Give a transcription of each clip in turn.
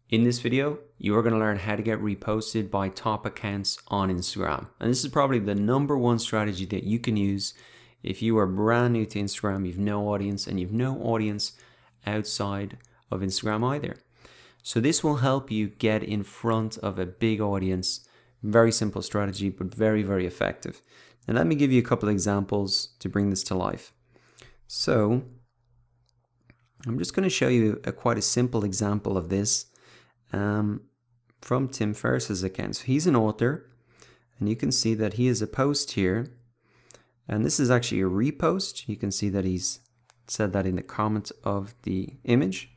In this video, you are going to learn how to get reposted by top accounts on Instagram. And this is probably the #1 strategy that you can use if you are brand new to Instagram, you've no audience, and you've no audience outside of Instagram either. So this will help you get in front of a big audience. Very simple strategy, but very, very effective. And let me give you a couple of examples to bring this to life. So I'm just going to show you quite a simple example of this. From Tim Ferriss's account. So he's an author, and you can see that he has a post here, and this is actually a repost. You can see that he's said that in the comment of the image,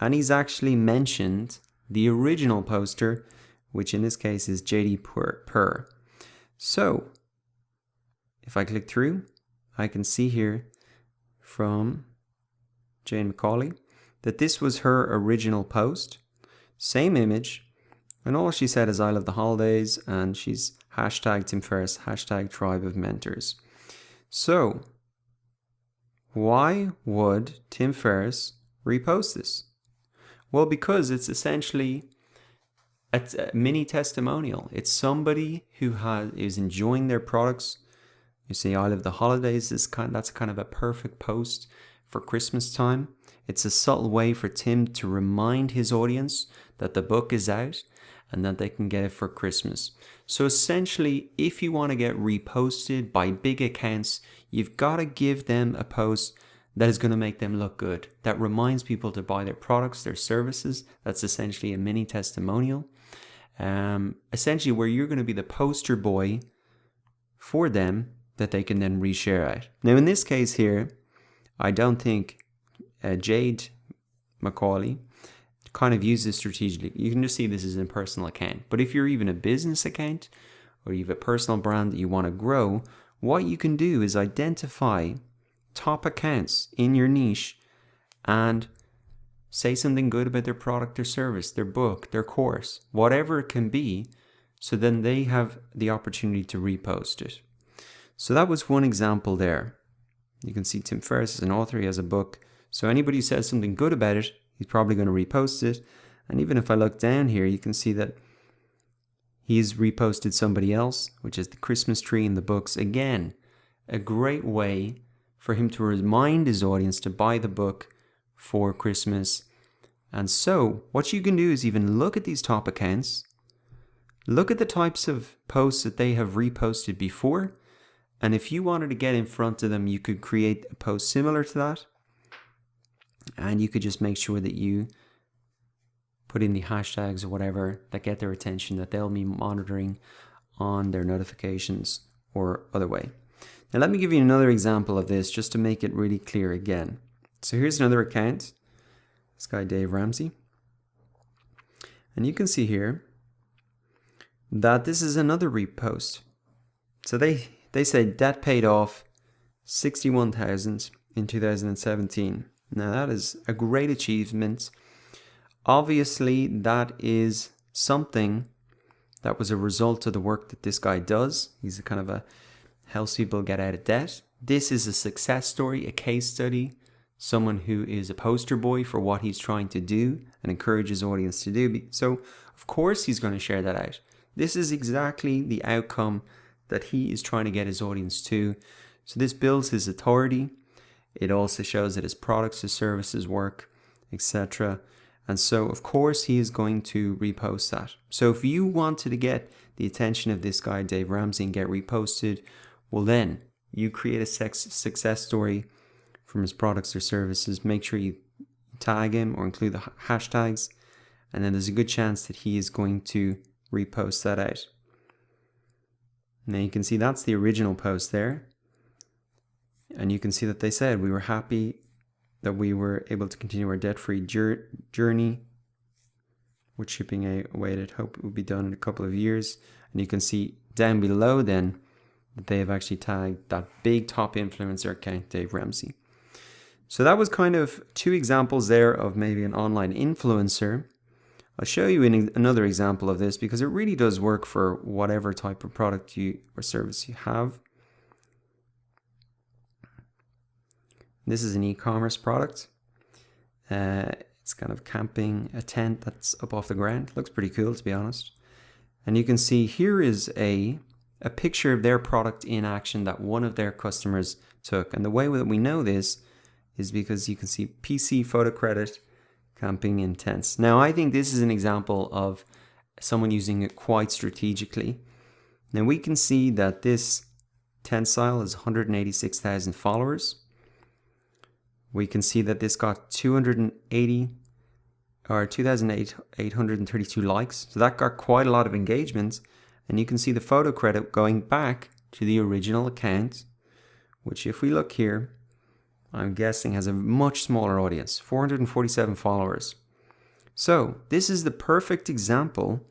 and he's actually mentioned the original poster, which in this case is JD Purr. So if I click through, I can see here from Jane McCauley that this was her original post. Same image, and all she said is I love the holidays, and she's hashtag Tim Ferriss, hashtag tribe of mentors. So why would Tim Ferriss repost this? Well, because it's essentially a mini testimonial. It's somebody who is enjoying their products. You see, I love the holidays. That's kind of a perfect post for Christmas time. It's a subtle way for Tim to remind his audience that the book is out and that they can get it for Christmas. So essentially, if you want to get reposted by big accounts, you've got to give them a post that is going to make them look good, that reminds people to buy their products, their services. That's essentially a mini testimonial. Essentially where you're going to be the poster boy for them that they can then reshare out. Now in this case here, I don't think Jade McCauley kind of uses strategically. You can just see this is a personal account. But if you're even a business account or you have a personal brand that you want to grow, what you can do is identify top accounts in your niche and say something good about their product or service, their book, their course, whatever it can be, so then they have the opportunity to repost it. So that was one example there. You can see Tim Ferriss is an author, he has a book. So anybody who says something good about it, he's probably going to repost it. And even if I look down here, you can see that he's reposted somebody else, which is the Christmas tree in the books. Again, a great way for him to remind his audience to buy the book for Christmas. And so what you can do is even look at these top accounts, look at the types of posts that they have reposted before. And if you wanted to get in front of them, you could create a post similar to that. And you could just make sure that you put in the hashtags or whatever that get their attention, that they'll be monitoring on their notifications or other way. Now let me give you another example of this just to make it really clear again. So here's another account, this guy Dave Ramsey. And you can see here that this is another repost. So they say debt paid off $61,000 in 2017. Now that is a great achievement. Obviously that is something that was a result of the work that this guy does. He's a kind of a helps people get out of debt. This is a success story, a case study, someone who is a poster boy for what he's trying to do and encourage his audience to do. So of course he's going to share that out. This is exactly the outcome that he is trying to get his audience to. So this builds his authority. It also shows that his products, his services work, etc. And so, of course, he is going to repost that. So if you wanted to get the attention of this guy, Dave Ramsey, and get reposted, well then, you create a success story from his products or services. Make sure you tag him or include the hashtags. And then there's a good chance that he is going to repost that out. Now you can see that's the original post there. And you can see that they said we were happy that we were able to continue our debt-free journey with shipping away that hope it will be done in a couple of years. And you can see down below then that they have actually tagged that big top influencer account, Dave Ramsey. So that was kind of two examples there of maybe an online influencer. I'll show you another example of this because it really does work for whatever type of product or service you have. This is an e-commerce product. It's It's kind of camping a tent that's up off the ground. Looks pretty cool, to be honest. And you can see here is a picture of their product in action that one of their customers took. And the way that we know this is because you can see PC photo credit, camping in tents. Now, I think this is an example of someone using it quite strategically. Now we can see that this tent style is 186,000 followers. We can see that this got 2,832 likes. So that got quite a lot of engagement. And you can see the photo credit going back to the original account, which if we look here, I'm guessing has a much smaller audience, 447 followers. So this is the perfect example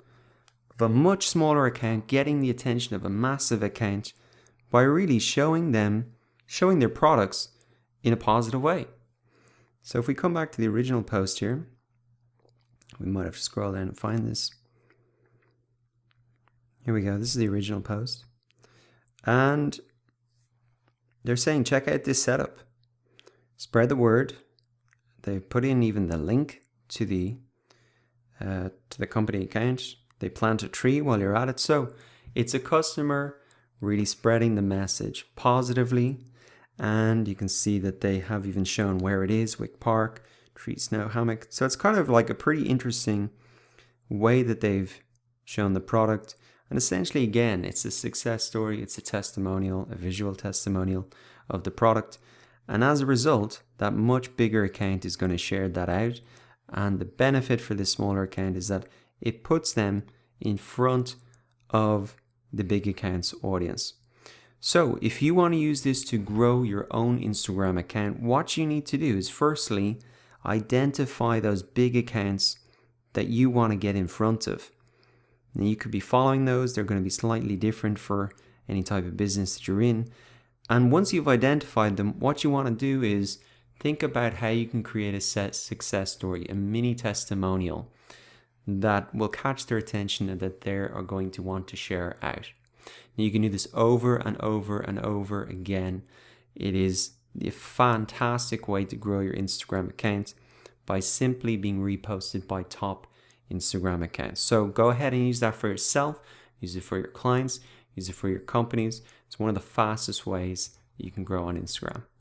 of a much smaller account getting the attention of a massive account by really showing their products in a positive way. So if we come back to the original post here, we might have to scroll down and find this. Here we go. This is the original post. And they're saying, check out this setup. Spread the word. They put in even the link to the company account. They plant a tree while you're at it. So it's a customer really spreading the message positively. And you can see that they have even shown where it is, Wick Park, tree, snow, hammock. So it's kind of like a pretty interesting way that they've shown the product. And essentially, again, it's a success story. It's a testimonial, a visual testimonial of the product. And as a result, that much bigger account is going to share that out. And the benefit for this smaller account is that it puts them in front of the big account's audience. So if you want to use this to grow your own Instagram account, what you need to do is firstly, identify those big accounts that you want to get in front of. And you could be following those. They're going to be slightly different for any type of business that you're in. And once you've identified them, what you want to do is think about how you can create a success story, a mini testimonial that will catch their attention and that they are going to want to share out. Now you can do this over and over and over again. It is a fantastic way to grow your Instagram account by simply being reposted by top Instagram accounts. So go ahead and use that for yourself, use it for your clients, use it for your companies. It's one of the fastest ways that you can grow on Instagram.